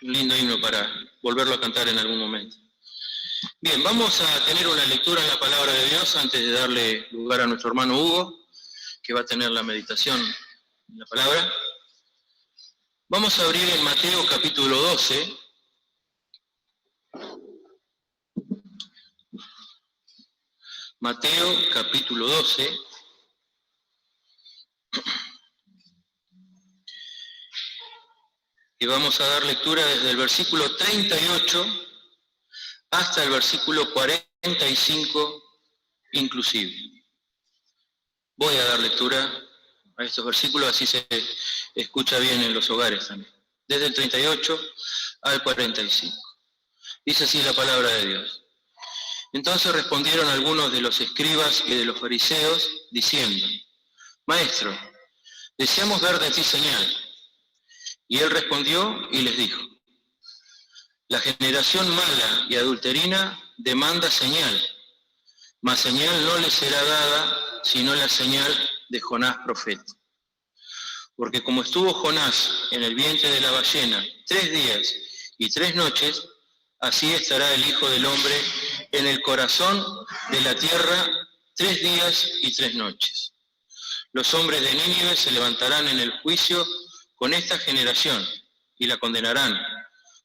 Un lindo himno para volverlo a cantar en algún momento. Bien, vamos a tener una lectura en la palabra de Dios antes de darle lugar a nuestro hermano Hugo, que va a tener la meditación en la palabra. Vamos a abrir en Mateo capítulo 12. Mateo capítulo 12. Y vamos a dar lectura desde el versículo 38 hasta el versículo 45 inclusive. Voy a dar lectura a estos versículos, así se escucha bien en los hogares también. Desde el 38 al 45. Dice así la palabra de Dios. Entonces respondieron algunos de los escribas y de los fariseos, diciendo: Maestro, deseamos ver de ti señal. Y él respondió y les dijo: La generación mala y adulterina demanda señal, mas señal no le será dada, sino la señal de Jonás profeta. Porque como estuvo Jonás en el vientre de la ballena 3 días y 3 noches, así estará el Hijo del Hombre en el corazón de la tierra 3 días y 3 noches. Los hombres de Nínive se levantarán en el juicio con esta generación y la condenarán,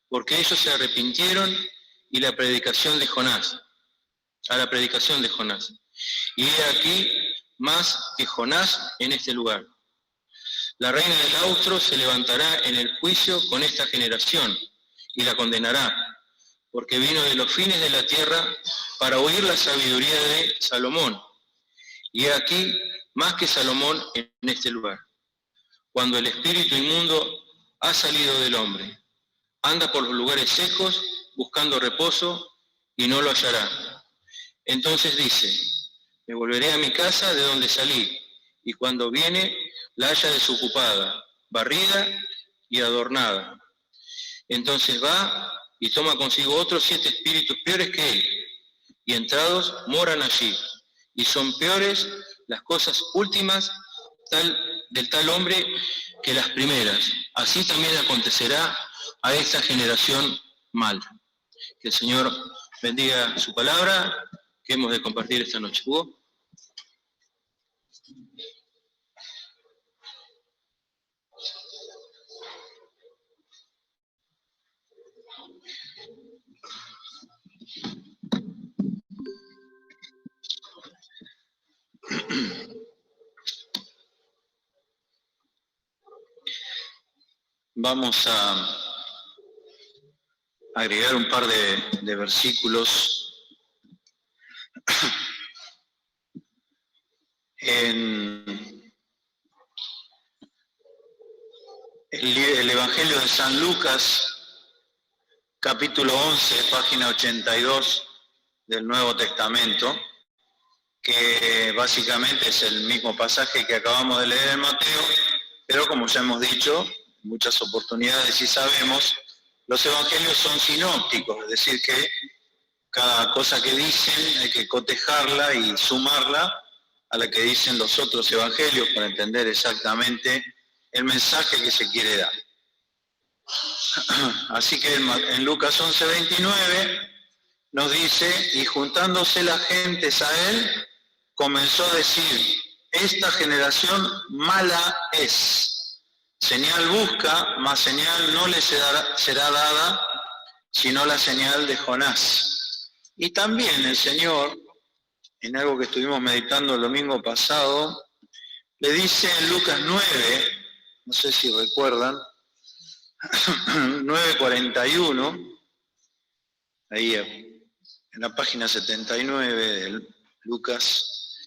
porque ellos se arrepintieron a la predicación de Jonás. Y he aquí más que Jonás en este lugar. La reina del austro se levantará en el juicio con esta generación y la condenará, porque vino de los fines de la tierra para oír la sabiduría de Salomón. Y he aquí más que Salomón en este lugar. Cuando el espíritu inmundo ha salido del hombre, anda por los lugares secos buscando reposo y no lo hallará. Entonces dice: me volveré a mi casa de donde salí, y cuando viene la halla desocupada, barrida y adornada. Entonces va y toma consigo otros 7 espíritus peores que él, y entrados moran allí, y son peores las cosas últimas del tal hombre que las primeras. Así también acontecerá a esta generación mala. Que el Señor bendiga su palabra que hemos de compartir esta noche. ¿Hugo? Vamos a agregar un par de versículos en el Evangelio de San Lucas, capítulo 11, página 82 del Nuevo Testamento, que básicamente es el mismo pasaje que acabamos de leer en Mateo, pero como ya hemos dicho en muchas oportunidades y sabemos, los evangelios son sinópticos, es decir que cada cosa que dicen hay que cotejarla y sumarla a la que dicen los otros evangelios para entender exactamente el mensaje que se quiere dar. Así que en Lucas 11:29 nos dice: y juntándose las gentes a él, comenzó a decir: esta generación mala es. Señal busca, mas señal no le será dada, sino la señal de Jonás. Y también el Señor, en algo que estuvimos meditando el domingo pasado, le dice en Lucas 9, no sé si recuerdan, 9:41, ahí en la página 79 de Lucas,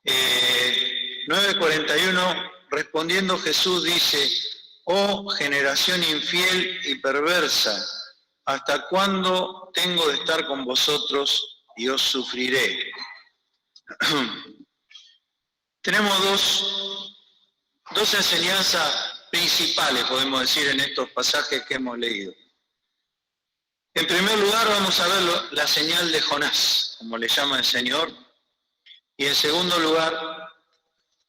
9:41, respondiendo Jesús dice: oh generación infiel y perversa, ¿hasta cuándo tengo de estar con vosotros y os sufriré? Tenemos dos enseñanzas principales, podemos decir, en estos pasajes que hemos leído. En primer lugar, vamos a ver la señal de Jonás, como le llama el Señor. Y en segundo lugar,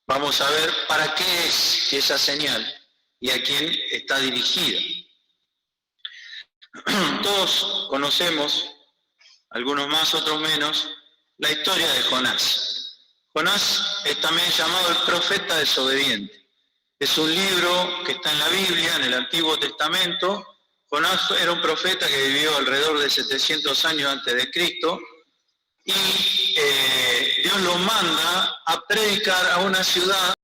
vamos a ver para qué es esa señal y a quién está dirigida. Todos conocemos, algunos más, otros menos, la historia de Jonás. Jonás es también llamado el profeta desobediente. Es un libro que está en la Biblia, en el Antiguo Testamento. Jonás era un profeta que vivió alrededor de 700 años antes de Cristo, y Dios lo manda a predicar a una ciudad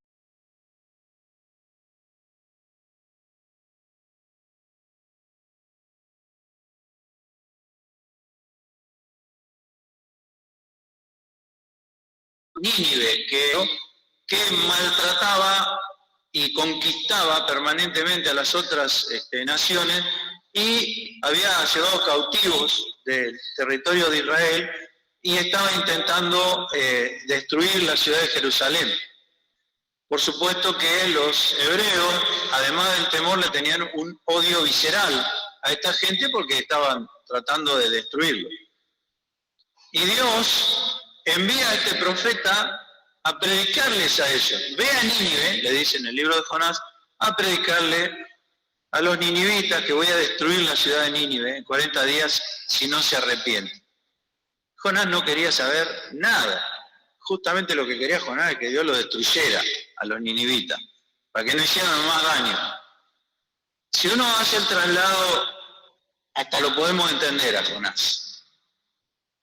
Nínive, que maltrataba y conquistaba permanentemente a las otras naciones, y había llevado cautivos del territorio de Israel y estaba intentando destruir la ciudad de Jerusalén. Por supuesto que los hebreos, además del temor, le tenían un odio visceral a esta gente porque estaban tratando de destruirlo. Y Dios envía a este profeta a predicarles a ellos. Ve a Nínive, le dice en el libro de Jonás, a predicarle a los ninivitas que voy a destruir la ciudad de Nínive en 40 días si no se arrepienten. Jonás no quería saber nada. Justamente lo que quería Jonás es que Dios lo destruyera a los ninivitas, para que no hicieran más daño. Si uno hace el traslado, hasta lo podemos entender a Jonás.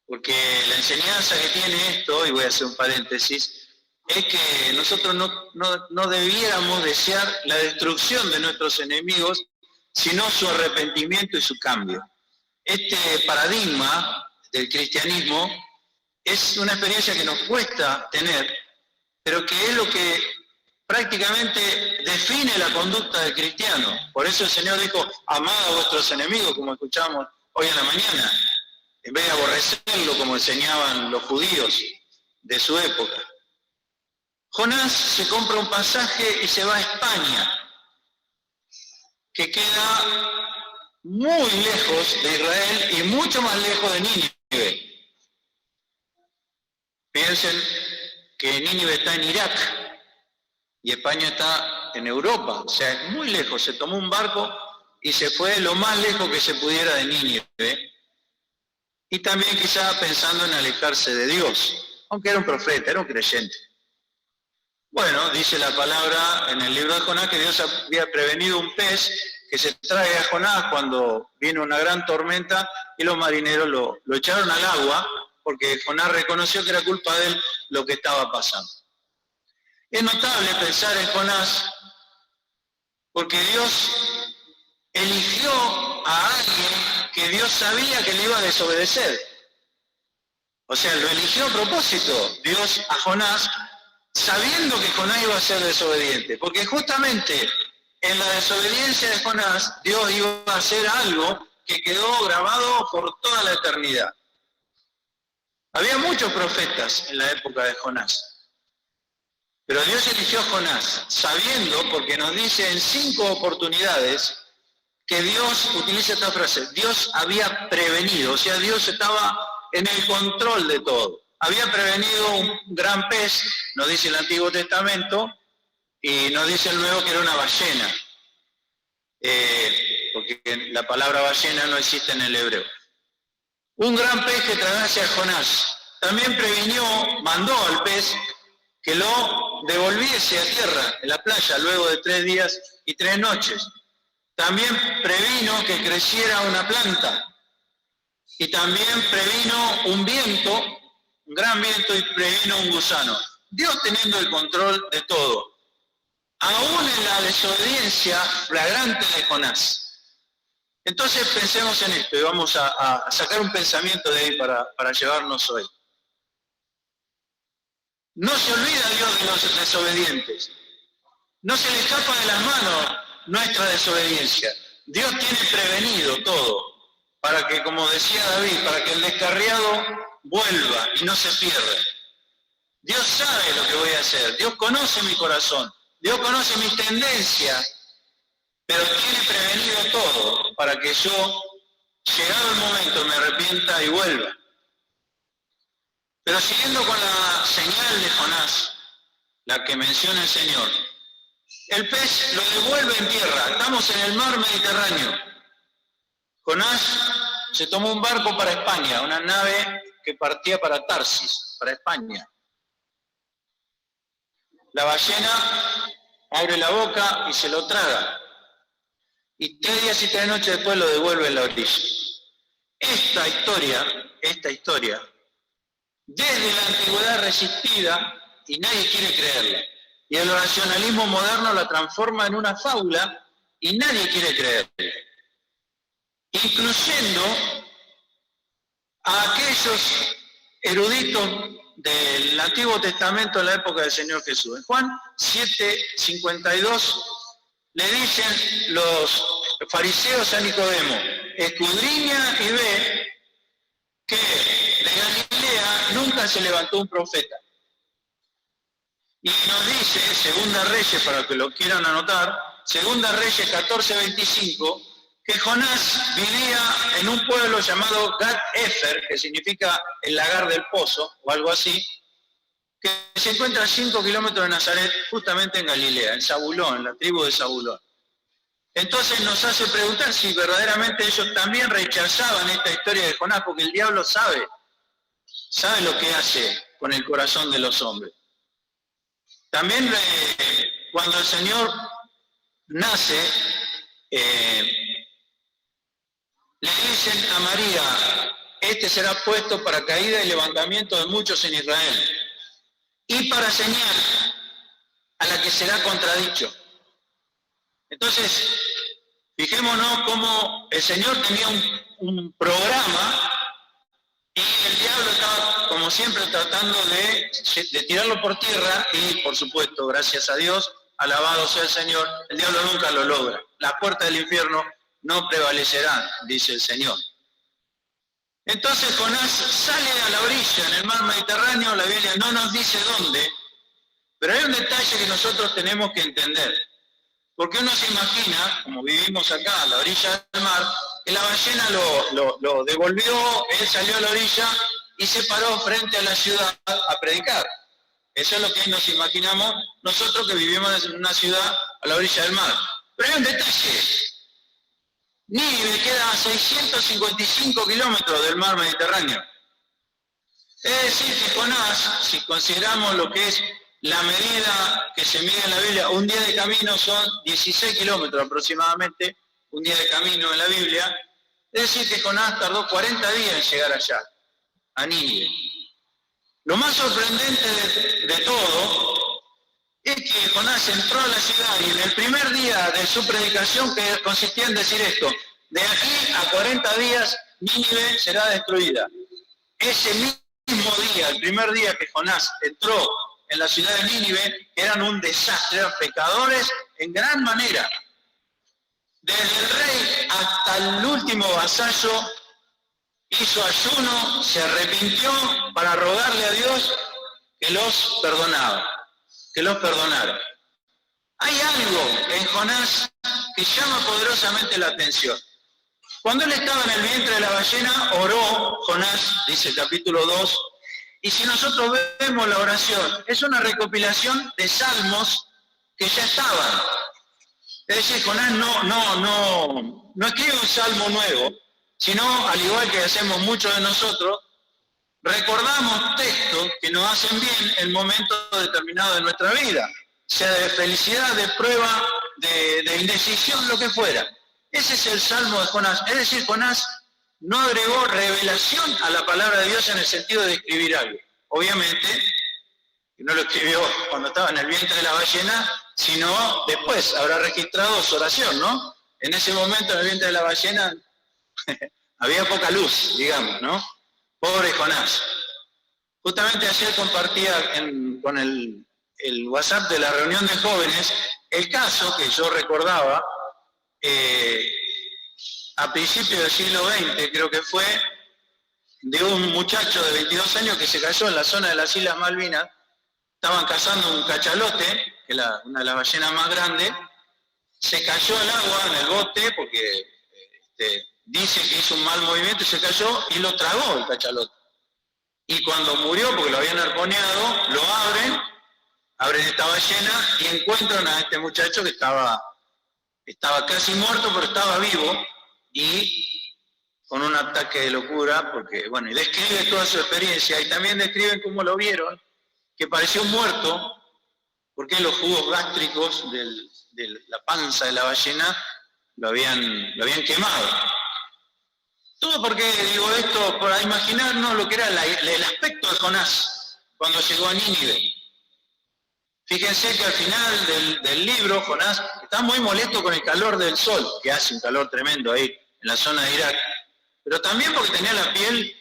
Porque la enseñanza que tiene esto, y voy a hacer un paréntesis, es que nosotros no debiéramos desear la destrucción de nuestros enemigos, sino su arrepentimiento y su cambio. Este paradigma del cristianismo es una experiencia que nos cuesta tener, pero que es lo que prácticamente define la conducta del cristiano. Por eso el Señor dijo, amad a vuestros enemigos, como escuchamos hoy en la mañana, en vez de aborrecerlo como enseñaban los judíos de su época. Jonás se compra un pasaje y se va a España, que queda muy lejos de Israel y mucho más lejos de Nínive. Piensen que Nínive está en Irak y España está en Europa, o sea, es muy lejos. Se tomó un barco y se fue lo más lejos que se pudiera de Nínive. Y también quizá pensando en alejarse de Dios, aunque era un profeta, era un creyente. Bueno, dice la palabra en el libro de Jonás que Dios había prevenido un pez que se trae a Jonás cuando viene una gran tormenta, y los marineros lo echaron al agua porque Jonás reconoció que era culpa de él lo que estaba pasando. Es notable pensar en Jonás porque Dios eligió a alguien que Dios sabía que le iba a desobedecer. O sea, lo eligió a propósito Dios a Jonás, sabiendo que Jonás iba a ser desobediente, porque justamente en la desobediencia de Jonás, Dios iba a hacer algo que quedó grabado por toda la eternidad. Había muchos profetas en la época de Jonás, pero Dios eligió a Jonás, sabiendo, porque nos dice en 5 oportunidades, que Dios, utiliza esta frase, Dios había prevenido, o sea, Dios estaba en el control de todo. Había prevenido un gran pez, nos dice el Antiguo Testamento, y nos dice el Nuevo que era una ballena, porque la palabra ballena no existe en el hebreo. Un gran pez que tragase a Jonás. También previnió, mandó al pez que lo devolviese a tierra, en la playa, luego de 3 días y 3 noches. También previno que creciera una planta. Y también previno un viento, un gran viento, y previno un gusano. Dios teniendo el control de todo. Aún en la desobediencia flagrante de Jonás. Entonces pensemos en esto y vamos a sacar un pensamiento de ahí para llevarnos hoy. No se olvida Dios de los desobedientes. No se le escapa de las manos nuestra desobediencia. Dios tiene prevenido todo para que, como decía David, para que el descarriado vuelva y no se pierda. Dios sabe lo que voy a hacer. Dios conoce mi corazón. Dios conoce mis tendencias. Pero tiene prevenido todo para que yo, llegado el momento, me arrepienta y vuelva. Pero siguiendo con la señal de Jonás, la que menciona el Señor, el pez lo devuelve en tierra. Estamos en el mar Mediterráneo. Jonás se tomó un barco para España, una nave que partía para Tarsis, para España. La ballena abre la boca y se lo traga. Y 3 días y 3 noches después lo devuelve en la orilla. Esta historia, desde la antigüedad resistida, y nadie quiere creerla. Y el racionalismo moderno la transforma en una fábula y nadie quiere creerla. Incluyendo a aquellos eruditos del Antiguo Testamento en la época del Señor Jesús. En Juan 7:52 le dicen los fariseos a Nicodemo: escudriña y ve que de Galilea nunca se levantó un profeta. Y nos dice, Segunda Reyes, para que lo quieran anotar, Segunda Reyes 14:25, que Jonás vivía en un pueblo llamado Gat-Efer, que significa el lagar del pozo, o algo así, que se encuentra a 5 kilómetros de Nazaret, justamente en Galilea, en Zabulón, en la tribu de Zabulón. Entonces nos hace preguntar si verdaderamente ellos también rechazaban esta historia de Jonás, porque el diablo sabe lo que hace con el corazón de los hombres. También cuando el Señor nace, le dicen a María: este será puesto para caída y levantamiento de muchos en Israel, y para señal a la que será contradicho. Entonces, fijémonos cómo el Señor tenía un programa y el diablo estaba, como siempre, tratando de tirarlo por tierra y, por supuesto, gracias a Dios, alabado sea el Señor, el diablo nunca lo logra. Las puertas del infierno no prevalecerán, dice el Señor. Entonces Jonás sale a la orilla, en el mar Mediterráneo. La Biblia no nos dice dónde, pero hay un detalle que nosotros tenemos que entender. Porque uno se imagina, como vivimos acá, a la orilla del mar, que la ballena lo devolvió, él salió a la orilla y se paró frente a la ciudad a predicar. Eso es lo que nos imaginamos nosotros que vivimos en una ciudad a la orilla del mar. Pero hay un detalle. Nínive queda a 655 kilómetros del mar Mediterráneo. Es decir, que Jonás, si consideramos lo que es la medida que se mide en la Biblia, un día de camino son 16 kilómetros aproximadamente, un día de camino en la Biblia. Es decir, que Jonás tardó 40 días en llegar allá, a Nínive. Lo más sorprendente de todo es que Jonás entró a la ciudad y en el primer día de su predicación, que consistía en decir esto: de aquí a 40 días Nínive será destruida. Ese mismo día, el primer día que Jonás entró en la ciudad de Nínive, eran un desastre, eran pecadores en gran manera. Desde el rey hasta el último vasallo hizo ayuno, se arrepintió para rogarle a Dios que los perdonara. Hay algo en Jonás que llama poderosamente la atención. Cuando él estaba en el vientre de la ballena, oró Jonás, dice el capítulo 2, y si nosotros vemos la oración, es una recopilación de salmos que ya estaban. Es decir, Jonás no escribe un salmo nuevo, sino, al igual que hacemos muchos de nosotros, recordamos textos que nos hacen bien en momentos determinados de nuestra vida, sea de felicidad, de prueba, de indecisión, lo que fuera. Ese es el salmo de Jonás. Es decir, Jonás no agregó revelación a la palabra de Dios en el sentido de escribir algo. Obviamente, no lo escribió cuando estaba en el vientre de la ballena, sino después habrá registrado su oración, ¿no? En ese momento, en el vientre de la ballena, había poca luz, digamos, ¿no? Pobre Jonás. Justamente ayer compartía con el WhatsApp de la reunión de jóvenes el caso que yo recordaba a principios del siglo XX, creo que fue, de un muchacho de 22 años que se cayó en la zona de las Islas Malvinas. Estaban cazando un cachalote, que es una de las ballenas más grandes, se cayó al agua en el bote porque dice que hizo un mal movimiento y se cayó y lo tragó el cachalote. Y cuando murió, porque lo habían arponeado, lo abren esta ballena y encuentran a este muchacho que estaba casi muerto, pero estaba vivo, y con un ataque de locura, porque, bueno, y describe toda su experiencia, y también describen cómo lo vieron, que pareció muerto, porque los jugos gástricos de la panza de la ballena lo habían quemado. Todo porque, digo esto, para imaginarnos lo que era el aspecto de Jonás cuando llegó a Nínive. Fíjense que al final del libro, Jonás está muy molesto con el calor del sol, que hace un calor tremendo ahí en la zona de Irak, pero también porque tenía la piel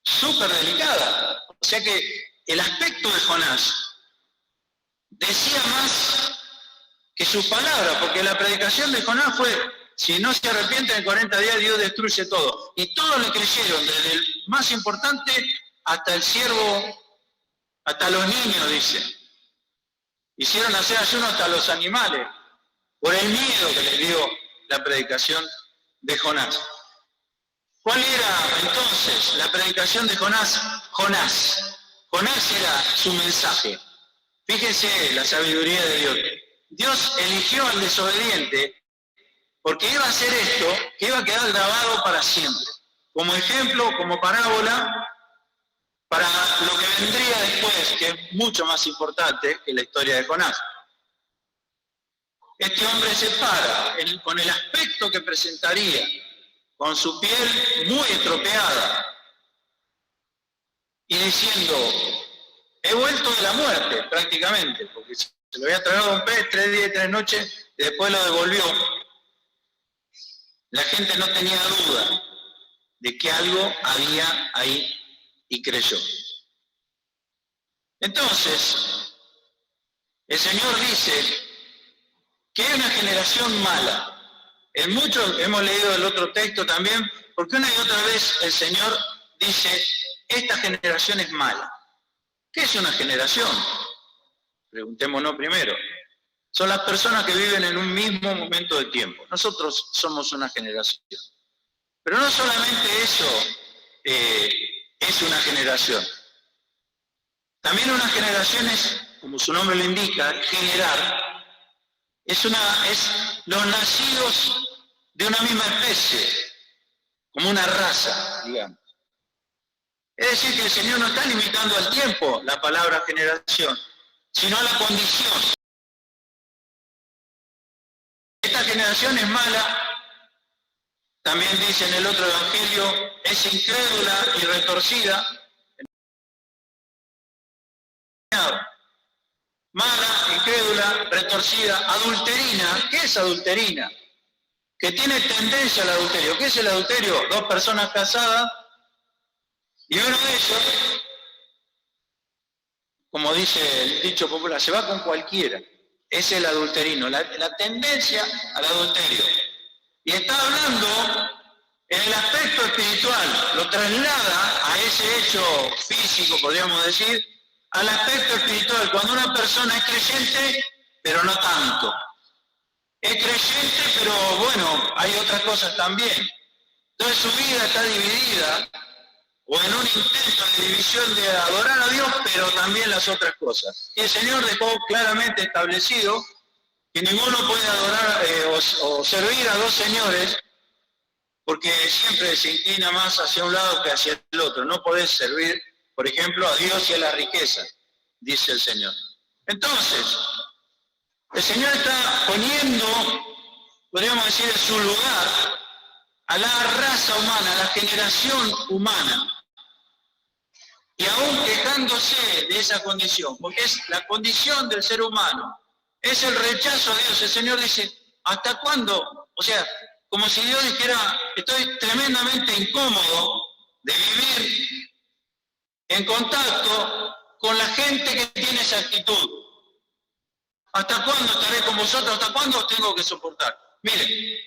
súper delicada. O sea que el aspecto de Jonás decía más que sus palabras, porque la predicación de Jonás fue: si no se arrepienten en 40 días, Dios destruye todo. Y todos le creyeron, desde el más importante hasta el siervo, hasta los niños, dice. Hicieron hacer ayuno hasta los animales, por el miedo que les dio la predicación de Jonás. ¿Cuál era entonces la predicación de Jonás? Jonás era su mensaje. Fíjense la sabiduría de Dios. Dios eligió al desobediente porque iba a hacer esto, que iba a quedar grabado para siempre. Como ejemplo, como parábola, para lo que vendría después, que es mucho más importante que la historia de Jonás. Este hombre se para con el aspecto que presentaría, con su piel muy estropeada, y diciendo: he vuelto de la muerte, prácticamente, porque se lo había tragado un pez 3 días y 3 noches, y después lo devolvió. La gente no tenía duda de que algo había ahí y creyó. Entonces, el Señor dice que hay una generación mala. En muchos hemos leído el otro texto también, porque una y otra vez el Señor dice: esta generación es mala. ¿Qué es una generación? Preguntémonos primero. Son las personas que viven en un mismo momento de tiempo. Nosotros somos una generación. Pero no solamente eso es una generación. También una generación es, como su nombre lo indica, generar. Es los nacidos de una misma especie, como una raza, digamos. Es decir, que el Señor no está limitando al tiempo la palabra generación, sino a la condición. Esta generación es mala, también dice en el otro evangelio, es incrédula y retorcida. Mala, incrédula, retorcida, adulterina. ¿Qué es adulterina? Que tiene tendencia al adulterio. ¿Qué es el adulterio? 2 personas casadas y uno de ellos, como dice el dicho popular, se va con cualquiera. Es el adulterino, la tendencia al adulterio. Y está hablando en el aspecto espiritual, lo traslada a ese hecho físico, podríamos decir, al aspecto espiritual, cuando una persona es creyente, pero no tanto. Es creyente, pero bueno, hay otras cosas también. Entonces su vida está dividida, o en un intento de división de adorar a Dios, pero también las otras cosas. Y el Señor dejó claramente establecido que ninguno puede adorar o servir a 2 señores, porque siempre se inclina más hacia un lado que hacia el otro. No podés servir, por ejemplo, a Dios y a la riqueza, dice el Señor. Entonces, el Señor está poniendo, podríamos decir, en su lugar a la raza humana, a la generación humana, y aún quejándose de esa condición, porque es la condición del ser humano, es el rechazo a Dios. El Señor dice: ¿hasta cuándo? O sea, como si Dios dijera: estoy tremendamente incómodo de vivir en contacto con la gente que tiene esa actitud. ¿Hasta cuándo estaré con vosotros? ¿Hasta cuándo os tengo que soportar? Miren,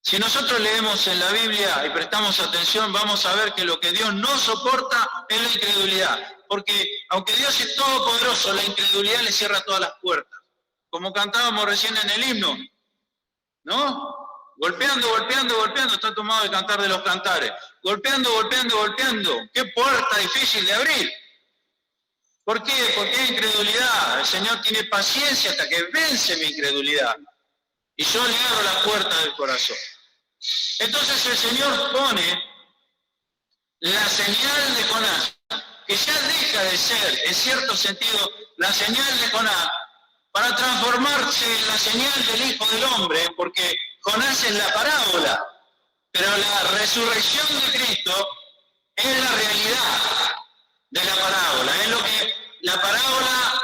si nosotros leemos en la Biblia y prestamos atención, vamos a ver que lo que Dios no soporta es la incredulidad. Porque aunque Dios es todopoderoso, la incredulidad le cierra todas las puertas. Como cantábamos recién en el himno, ¿no? Golpeando, golpeando, golpeando, está tomado el cantar de los cantares. Golpeando, golpeando, golpeando. ¡Qué puerta difícil de abrir! ¿Por qué? Porque hay incredulidad. El Señor tiene paciencia hasta que vence mi incredulidad. Y yo le abro la puerta del corazón. Entonces el Señor pone la señal de Jonás, que ya deja de ser, en cierto sentido, la señal de Jonás, para transformarse en la señal del Hijo del Hombre, porque Jonás es la parábola, pero la resurrección de Cristo es la realidad de la parábola, es lo que la parábola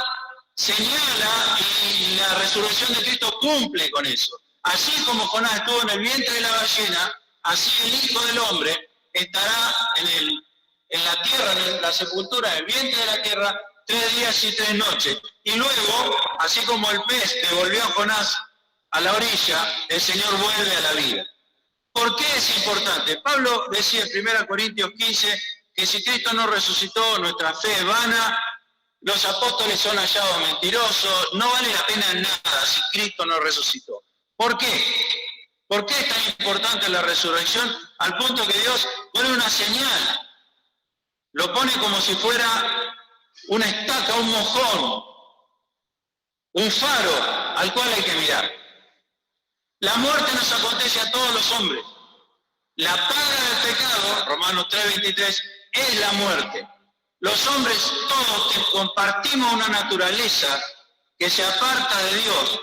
señala y la resurrección de Cristo cumple con eso. Así como Jonás estuvo en el vientre de la ballena, así el Hijo del Hombre estará en la tierra, en la sepultura, en el vientre de la tierra, 3 días y 3 noches. Y luego, así como el pez que volvió a Jonás a la orilla, el Señor vuelve a la vida. ¿Por qué es importante? Pablo decía en 1 Corintios 15 que si Cristo no resucitó, nuestra fe es vana, los apóstoles son hallados mentirosos, no vale la pena nada si Cristo no resucitó. ¿Por qué? ¿Por qué es tan importante la resurrección? Al punto que Dios pone una señal, lo pone como si fuera una estaca, un mojón, un faro al cual hay que mirar. La muerte nos acontece a todos los hombres. La paga del pecado, Romanos 3:23, es la muerte. Los hombres todos compartimos una naturaleza que se aparta de Dios.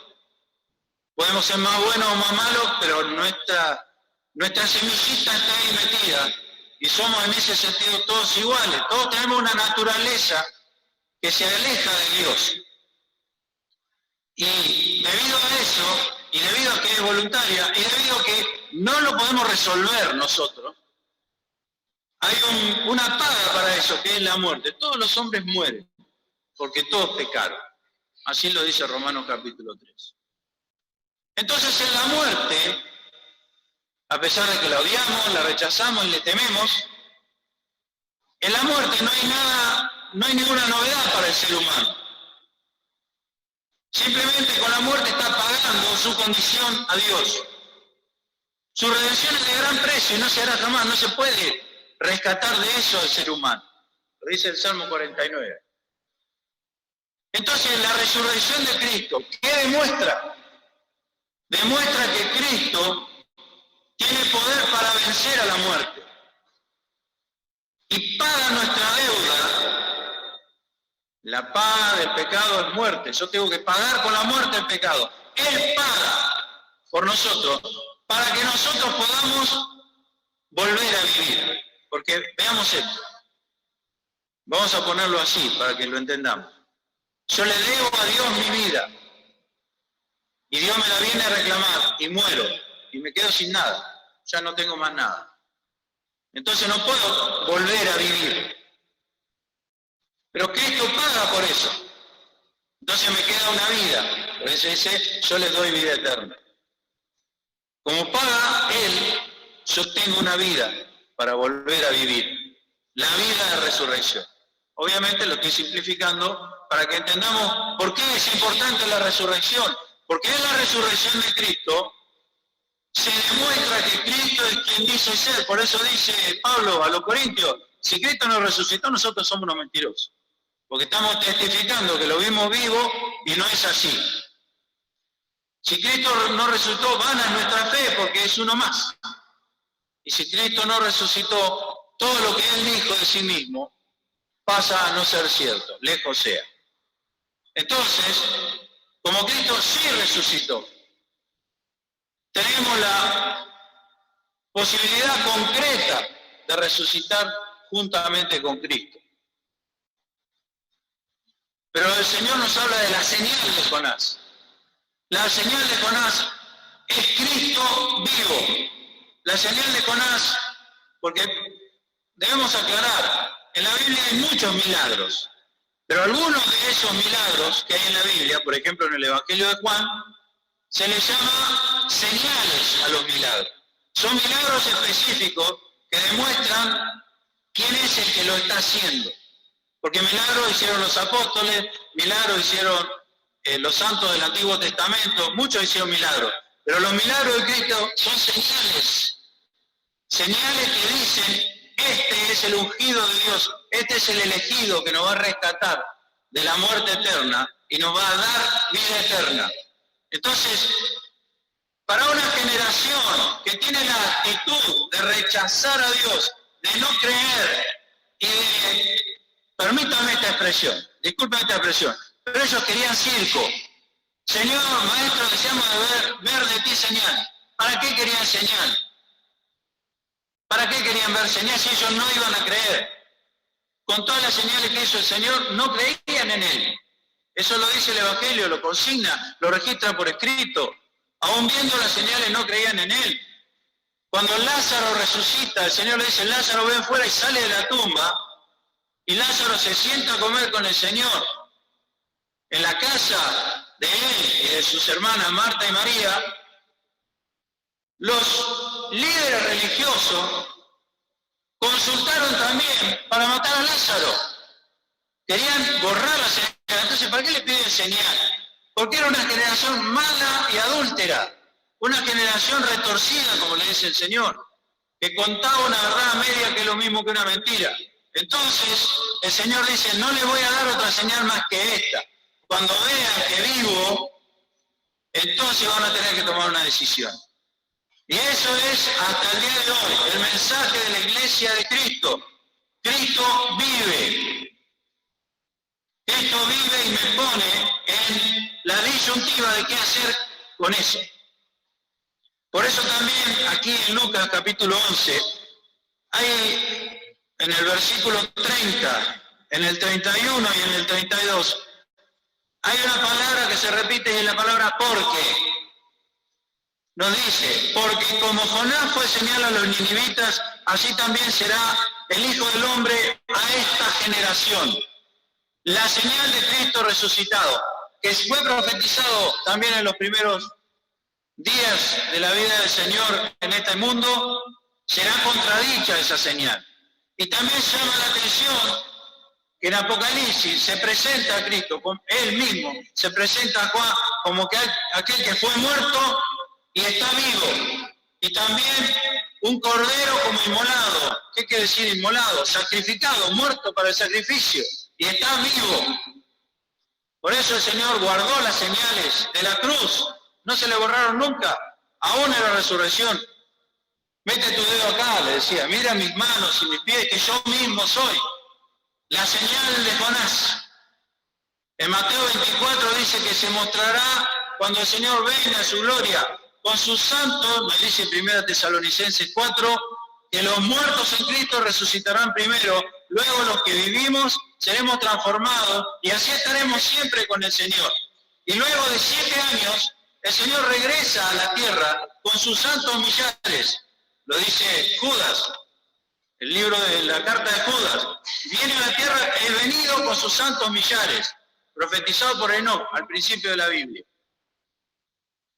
Podemos ser más buenos o más malos, pero nuestra semillita está ahí metida y somos en ese sentido todos iguales. Todos tenemos una naturaleza que se aleja de Dios. Y debido a eso, y debido a que es voluntaria, y debido a que no lo podemos resolver nosotros, hay una paga para eso, que es la muerte. Todos los hombres mueren, porque todos pecaron. Así lo dice Romanos capítulo 3. Entonces en la muerte, a pesar de que la odiamos, la rechazamos y le tememos, en la muerte no hay ninguna novedad para el ser humano. Simplemente con la muerte está pagando su condición a Dios. Su redención es de gran precio y no se hará jamás, no se puede rescatar de eso al ser humano. Lo dice el Salmo 49. Entonces la resurrección de Cristo, ¿qué demuestra? Demuestra que Cristo tiene poder para vencer a la muerte y paga nuestra deuda. La paga del pecado es muerte. Yo tengo que pagar con la muerte el pecado. Él paga por nosotros para que nosotros podamos volver a vivir. Porque veamos esto. Vamos a ponerlo así para que lo entendamos. Yo le debo a Dios mi vida. Y Dios me la viene a reclamar y muero. Y me quedo sin nada. Ya no tengo más nada. Entonces no puedo volver a vivir. Pero Cristo paga por eso. Entonces me queda una vida. Por eso dice, yo les doy vida eterna. Como paga Él, yo tengo una vida para volver a vivir. La vida de resurrección. Obviamente lo estoy simplificando para que entendamos por qué es importante la resurrección. Porque en la resurrección de Cristo se demuestra que Cristo es quien dice ser. Por eso dice Pablo a los Corintios, si Cristo nos resucitó, nosotros somos unos mentirosos. Porque estamos testificando que lo vimos vivo y no es así. Si Cristo no resucitó, vana es nuestra fe porque es uno más. Y si Cristo no resucitó, todo lo que Él dijo de sí mismo pasa a no ser cierto, lejos sea. Entonces, como Cristo sí resucitó, tenemos la posibilidad concreta de resucitar juntamente con Cristo. Pero el Señor nos habla de la señal de Jonás. La señal de Jonás es Cristo vivo. La señal de Jonás, porque debemos aclarar, en la Biblia hay muchos milagros, pero algunos de esos milagros que hay en la Biblia, por ejemplo en el Evangelio de Juan, se les llama señales a los milagros. Son milagros específicos que demuestran quién es el que lo está haciendo. Porque milagros hicieron los apóstoles, milagros hicieron los santos del Antiguo Testamento, muchos hicieron milagros. Pero los milagros de Cristo son señales. Señales que dicen, este es el ungido de Dios, este es el elegido que nos va a rescatar de la muerte eterna y nos va a dar vida eterna. Entonces, para una generación que tiene la actitud de rechazar a Dios, de no creer y de, permítame esta expresión, disculpen esta expresión, pero ellos querían circo. Señor, maestro, deseamos ver de ti señal. ¿Para qué querían señal? ¿Para qué querían ver señal si ellos no iban a creer? Con todas las señales que hizo el Señor, no creían en Él. Eso lo dice el Evangelio, lo consigna, lo registra por escrito. Aún viendo las señales no creían en Él. Cuando Lázaro resucita, el Señor le dice, Lázaro ven fuera y sale de la tumba. Y Lázaro se sienta a comer con el Señor. En la casa de él y de sus hermanas Marta y María, los líderes religiosos consultaron también para matar a Lázaro. Querían borrar la señal. Entonces, ¿para qué le piden señal? Porque era una generación mala y adúltera, una generación retorcida, como le dice el Señor, que contaba una verdad a media que es lo mismo que una mentira. Entonces, el Señor dice, no le voy a dar otra señal más que esta. Cuando vean que vivo, entonces van a tener que tomar una decisión. Y eso es hasta el día de hoy, el mensaje de la Iglesia de Cristo. Cristo vive. Cristo vive y me pone en la disyuntiva de qué hacer con eso. Por eso también aquí en Lucas capítulo 11, hay en el versículo 30, en el 31 y en el 32, hay una palabra que se repite y es la palabra porque. Nos dice, porque como Jonás fue señal a los ninivitas, así también será el Hijo del Hombre a esta generación. La señal de Cristo resucitado, que fue profetizado también en los primeros días de la vida del Señor en este mundo, será contradicha esa señal. Y también llama la atención que en Apocalipsis se presenta a Cristo, él mismo, se presenta a Juan como que aquel que fue muerto y está vivo. Y también un cordero como inmolado. ¿Qué quiere decir inmolado? Sacrificado, muerto para el sacrificio. Y está vivo. Por eso el Señor guardó las señales de la cruz. No se le borraron nunca, aún en la resurrección. Mete tu dedo acá, le decía, mira mis manos y mis pies, que yo mismo soy. La señal de Jonás. En Mateo 24 dice que se mostrará cuando el Señor venga a su gloria con sus santos, me dice en 1 Tesalonicenses 4, que los muertos en Cristo resucitarán primero, luego los que vivimos seremos transformados y así estaremos siempre con el Señor. Y luego de 7 años, el Señor regresa a la tierra con sus santos millares. Lo dice Judas, el libro de la carta de Judas. Viene a la tierra, he venido con sus santos millares, profetizado por Enoc al principio de la Biblia.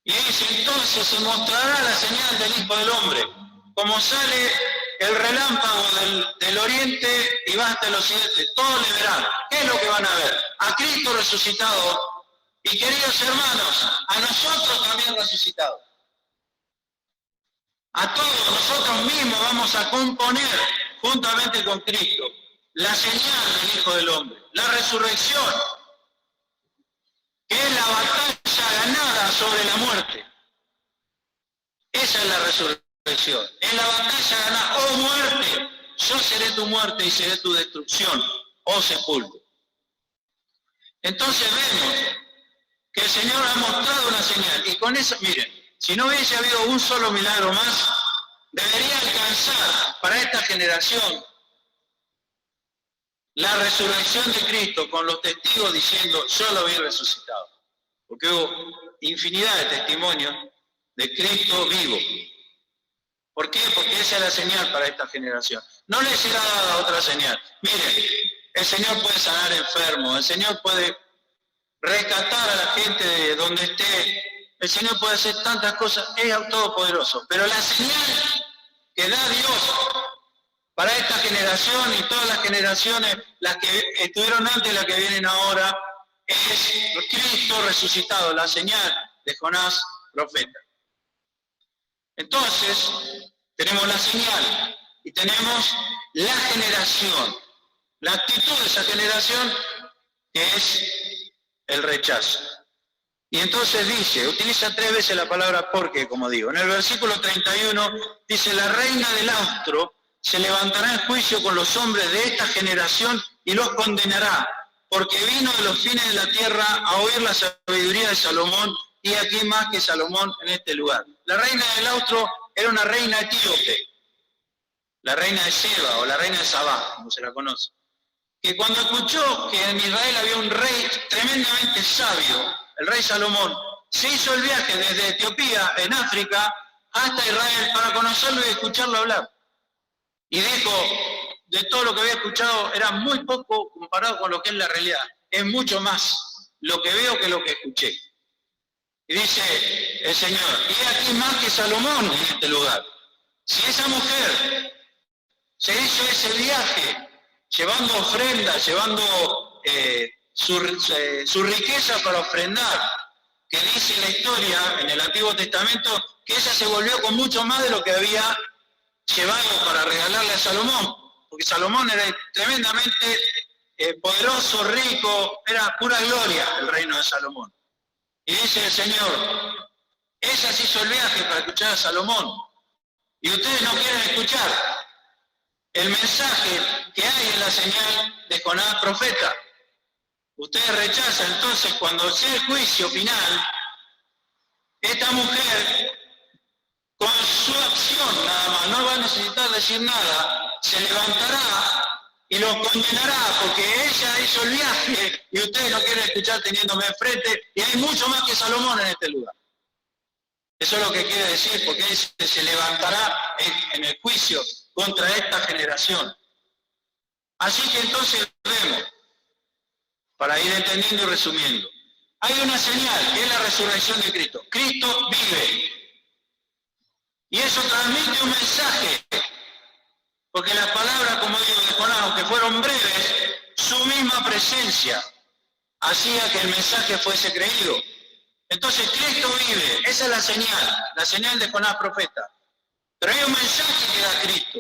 Y dice, entonces se mostrará la señal del Hijo del Hombre, como sale el relámpago del oriente y va hasta el occidente. Todos le verán. ¿Qué es lo que van a ver? A Cristo resucitado y, queridos hermanos, a nosotros también resucitados. A todos nosotros mismos vamos a componer, juntamente con Cristo, la señal del Hijo del Hombre, la resurrección, que es la batalla ganada sobre la muerte. Esa es la resurrección. Es la batalla ganada. Oh muerte, yo seré tu muerte y seré tu destrucción, oh sepulcro. Entonces vemos que el Señor ha mostrado una señal. Y con eso, miren, si no hubiese habido un solo milagro más, debería alcanzar para esta generación la resurrección de Cristo con los testigos diciendo, yo lo vi resucitado. Porque hubo infinidad de testimonios de Cristo vivo. ¿Por qué? Porque esa es la señal para esta generación. No les será dada otra señal. Miren, el Señor puede sanar enfermos, el Señor puede rescatar a la gente de donde esté, el Señor puede hacer tantas cosas, es todopoderoso. Pero la señal que da Dios para esta generación y todas las generaciones, las que estuvieron antes y las que vienen ahora, es Cristo resucitado, la señal de Jonás, profeta. Entonces, tenemos la señal y tenemos la generación, la actitud de esa generación que es el rechazo. Y entonces dice, utiliza 3 veces la palabra porque, como digo. En el versículo 31 dice, la reina del austro se levantará en juicio con los hombres de esta generación y los condenará, porque vino de los fines de la tierra a oír la sabiduría de Salomón, y aquí más que Salomón en este lugar. La reina del austro era una reina etíope, la reina de Seba o la reina de Sabá, como se la conoce, que cuando escuchó que en Israel había un rey tremendamente sabio, el rey Salomón, se hizo el viaje desde Etiopía, en África, hasta Israel para conocerlo y escucharlo hablar. Y dijo, de todo lo que había escuchado, era muy poco comparado con lo que es la realidad. Es mucho más lo que veo que lo que escuché. Y dice el Señor, y aquí más que Salomón en este lugar. Si esa mujer se hizo ese viaje, llevando ofrendas, llevando su riqueza para ofrendar, que dice la historia en el Antiguo Testamento, que ella se volvió con mucho más de lo que había llevado para regalarle a Salomón, porque Salomón era tremendamente poderoso, rico, era pura gloria el reino de Salomón. Y dice el Señor, ella se hizo el viaje para escuchar a Salomón, y ustedes no quieren escuchar el mensaje que hay en la señal de Jonás profeta. Ustedes rechazan, entonces cuando sea el juicio final, esta mujer, con su acción nada más, no va a necesitar decir nada, se levantará y los condenará, porque ella hizo el viaje y ustedes no quieren escuchar teniéndome enfrente, y hay mucho más que Salomón en este lugar. Eso es lo que quiere decir, porque él se levantará en el juicio contra esta generación. Así que entonces vemos, para ir entendiendo y resumiendo, hay una señal, que es la resurrección de Cristo. Cristo vive. Y eso transmite un mensaje, porque las palabras, como digo, de Jonás, aunque fueron breves, su misma presencia hacía que el mensaje fuese creído. Entonces Cristo vive, esa es la señal de Jonás profeta. Pero hay un mensaje que da Cristo.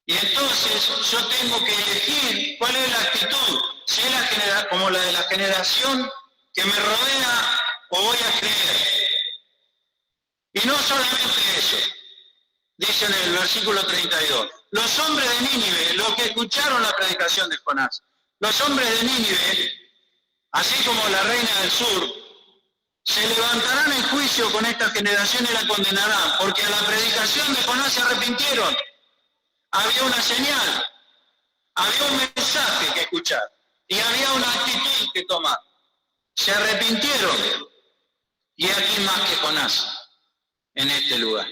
Y entonces yo tengo que elegir cuál es la actitud, si es como la de la generación que me rodea o voy a creer. Y no solamente eso, dice en el versículo 32, los hombres de Nínive, los que escucharon la predicación de Jonás, los hombres de Nínive, así como la reina del sur, se levantarán en juicio con esta generación y la condenarán, porque a la predicación de Jonás se arrepintieron. Había una señal, había un mensaje que escuchar y había una actitud que tomar. Se arrepintieron y aquí más que Jonás en este lugar.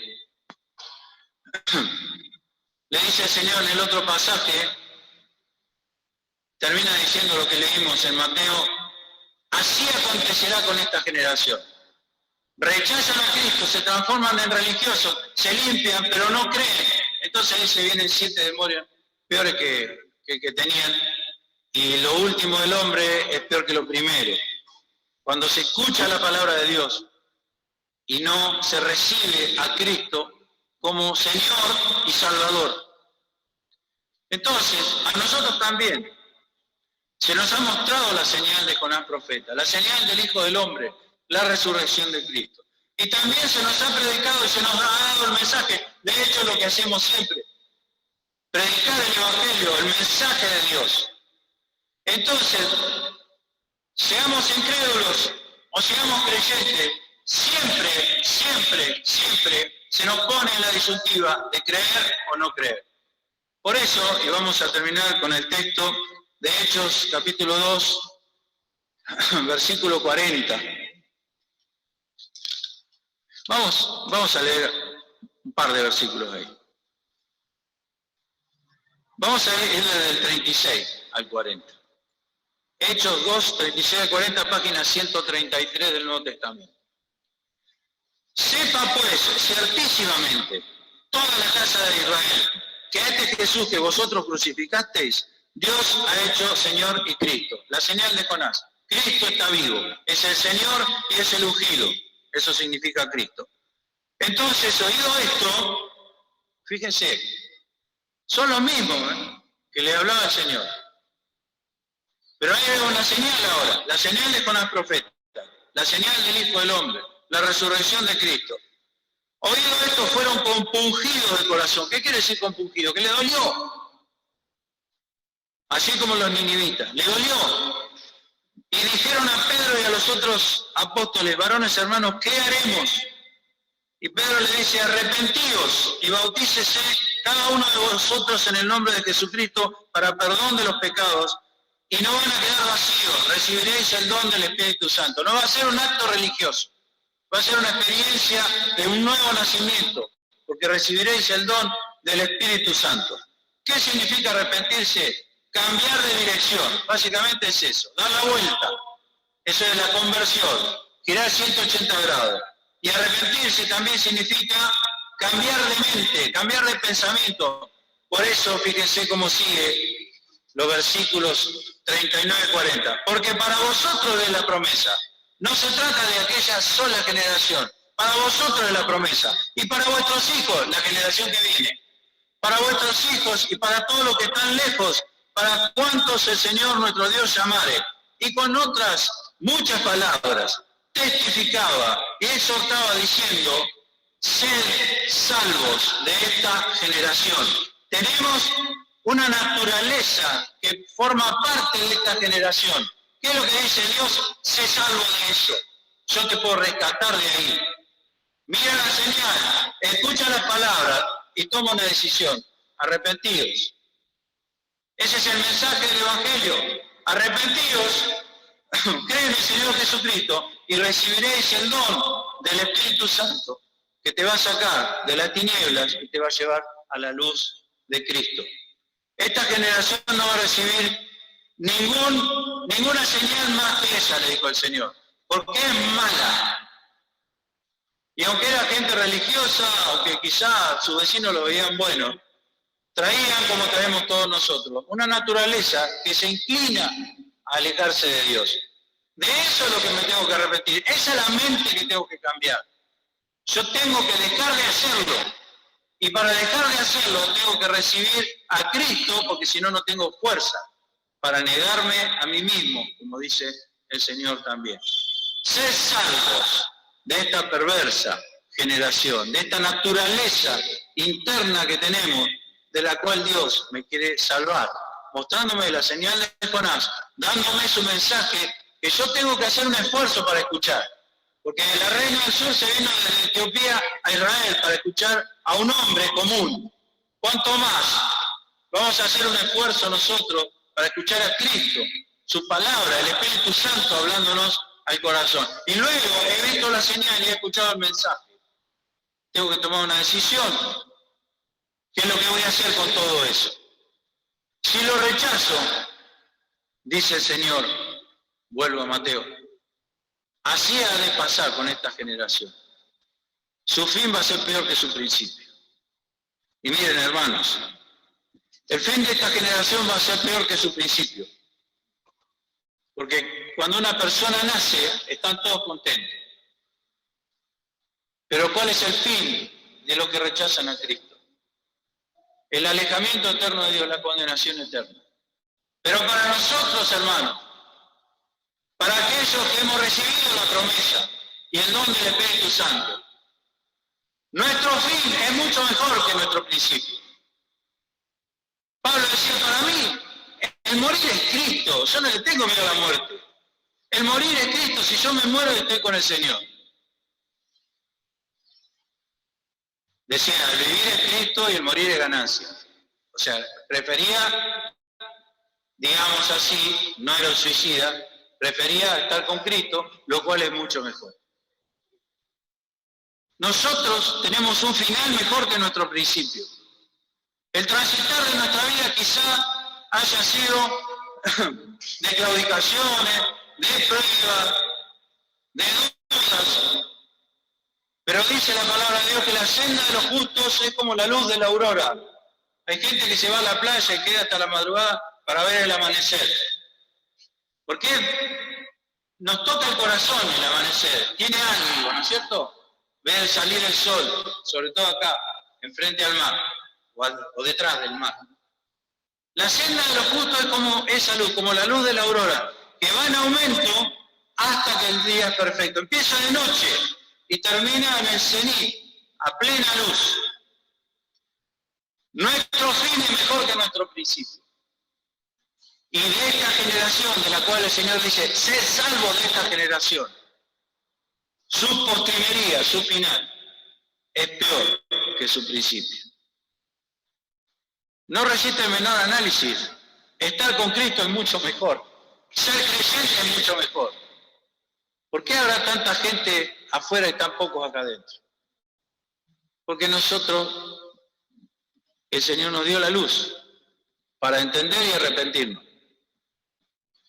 Le dice el Señor en el otro pasaje, termina diciendo lo que leímos en Mateo, así acontecerá con esta generación. Rechazan a Cristo, se transforman en religiosos, se limpian, pero no creen. Entonces ahí se vienen 7 demonios peores que tenían. Y lo último del hombre es peor que lo primero. Cuando se escucha la palabra de Dios y no se recibe a Cristo como Señor y Salvador. Entonces, a nosotros también se nos ha mostrado la señal de Jonás profeta, la señal del Hijo del Hombre, la resurrección de Cristo. Y también se nos ha predicado y se nos ha dado el mensaje, de hecho lo que hacemos siempre, predicar el Evangelio, el mensaje de Dios. Entonces, seamos incrédulos o seamos creyentes, siempre se nos pone en la disyuntiva de creer o no creer. Por eso, y vamos a terminar con el texto de Hechos, capítulo 2, versículo 40. Vamos a leer un par de versículos ahí. Vamos a leer desde el 36 al 40. Hechos 2, 36 al 40, página 133 del Nuevo Testamento. Sepa pues ciertísimamente toda la casa de Israel que a este Jesús que vosotros crucificasteis, Dios ha hecho Señor y Cristo. La señal de Jonás. Cristo está vivo. Es el Señor y es el ungido. Eso significa Cristo. Entonces, oído esto, fíjense, son los mismos que le hablaba el Señor. Pero hay una señal ahora, la señal de Jonás profeta. la señal del Hijo del Hombre, la resurrección de Cristo. Oído esto, fueron compungidos de corazón. ¿Qué quiere decir compungido? Que le dolió. Así como los ninivitas. Le dolió. Y dijeron a Pedro y a los otros apóstoles, varones hermanos, ¿qué haremos? Y Pedro le dice, arrepentíos y bautícese cada uno de vosotros en el nombre de Jesucristo para perdón de los pecados, y no van a quedar vacíos, recibiréis el don del Espíritu Santo. No va a ser un acto religioso, va a ser una experiencia de un nuevo nacimiento, porque recibiréis el don del Espíritu Santo. ¿Qué significa arrepentirse? Cambiar de dirección, básicamente es eso, dar la vuelta. Eso es la conversión, girar 180 grados. Y arrepentirse también significa cambiar de mente, cambiar de pensamiento. Por eso, fíjense cómo sigue los versículos 39-40. Porque para vosotros es la promesa. No se trata de aquella sola generación. Para vosotros es la promesa. Y para vuestros hijos, la generación que viene. Para vuestros hijos y para todos los que están lejos, para cuantos el Señor nuestro Dios llamare. Y con otras muchas palabras testificaba y exhortaba diciendo, sed salvos de esta generación. Tenemos una naturaleza que forma parte de esta generación. ¿Qué es lo que dice Dios? Sé salvo de eso. Yo te puedo rescatar de ahí. Mira la señal, escucha las palabras y toma una decisión. Arrepentidos. Ese es el mensaje del Evangelio. Arrepentidos, cree en el Señor Jesucristo y recibiréis el don del Espíritu Santo que te va a sacar de las tinieblas y te va a llevar a la luz de Cristo. Esta generación no va a recibir ninguna señal más que esa, le dijo el Señor, porque es mala. Y aunque era gente religiosa, aunque quizá sus vecinos lo veían bueno, traían, como traemos todos nosotros, una naturaleza que se inclina a alejarse de Dios. De eso es lo que me tengo que arrepentir. Esa es la mente que tengo que cambiar. Yo tengo que dejar de hacerlo. Y para dejar de hacerlo tengo que recibir a Cristo, porque si no, no tengo fuerza para negarme a mí mismo, como dice el Señor también. Sed salvos de esta perversa generación, de esta naturaleza interna que tenemos, de la cual Dios me quiere salvar, mostrándome la señal de Jonás, dándome su mensaje, que yo tengo que hacer un esfuerzo para escuchar. Porque la reina del sur se vino desde Etiopía a Israel para escuchar a un hombre común. ¿Cuánto más vamos a hacer un esfuerzo nosotros para escuchar a Cristo, su palabra, el Espíritu Santo hablándonos al corazón? Y luego he visto la señal y he escuchado el mensaje. Tengo que tomar una decisión. ¿Qué es lo que voy a hacer con todo eso? Si lo rechazo, dice el Señor, vuelvo a Mateo, así ha de pasar con esta generación. Su fin va a ser peor que su principio. Y miren, hermanos, el fin de esta generación va a ser peor que su principio. Porque cuando una persona nace, están todos contentos. Pero ¿cuál es el fin de los que rechazan a Cristo? El alejamiento eterno de Dios, la condenación eterna. Pero para nosotros, hermanos, para aquellos que hemos recibido la promesa y el don del Espíritu Santo, nuestro fin es mucho mejor que nuestro principio. Pablo decía, para mí, el morir es Cristo, yo no le tengo miedo a la muerte. El morir es Cristo, si yo me muero estoy con el Señor. Decía, el vivir es Cristo y el morir es ganancia. O sea, prefería, digamos así, no era un suicida, prefería estar con Cristo, lo cual es mucho mejor. Nosotros tenemos un final mejor que nuestro principio. El transitar de nuestra vida quizá haya sido de claudicaciones, de pruebas, de dudas. Pero dice la palabra de Dios que la senda de los justos es como la luz de la aurora. Hay gente que se va a la playa y queda hasta la madrugada para ver el amanecer. ¿Por qué? Nos toca el corazón el amanecer. Tiene ánimo, ¿no es cierto? Ver salir el sol, sobre todo acá, enfrente al mar, o detrás del mar. La senda de los justos es como esa luz, como la luz de la aurora, que va en aumento hasta que el día es perfecto. Empieza de noche y termina en el cenit, a plena luz. Nuestro fin es mejor que nuestro principio. Y de esta generación de la cual el Señor dice, sé salvo de esta generación, su postrimería, su final, es peor que su principio. No resiste el menor análisis. Estar con Cristo es mucho mejor. Ser creyente es mucho mejor. ¿Por qué habrá tanta gente afuera y tan pocos acá adentro? Porque nosotros, el Señor nos dio la luz para entender y arrepentirnos.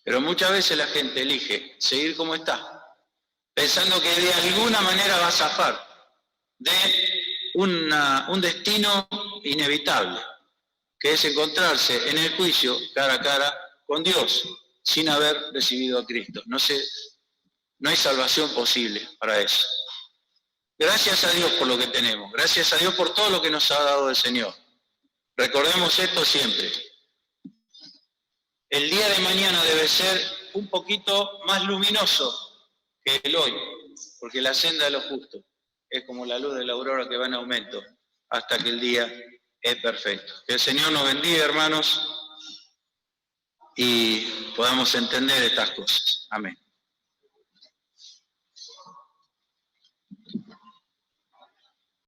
Pero muchas veces la gente elige seguir como está, pensando que de alguna manera va a zafar de un destino inevitable, que es encontrarse en el juicio cara a cara con Dios, sin haber recibido a Cristo. No hay salvación posible para eso. Gracias a Dios por lo que tenemos, gracias a Dios por todo lo que nos ha dado el Señor. Recordemos esto siempre. El día de mañana debe ser un poquito más luminoso que el hoy, porque la senda de los justos es como la luz de la aurora que va en aumento hasta que el día es perfecto. Que el Señor nos bendiga, hermanos, y podamos entender estas cosas. Amén.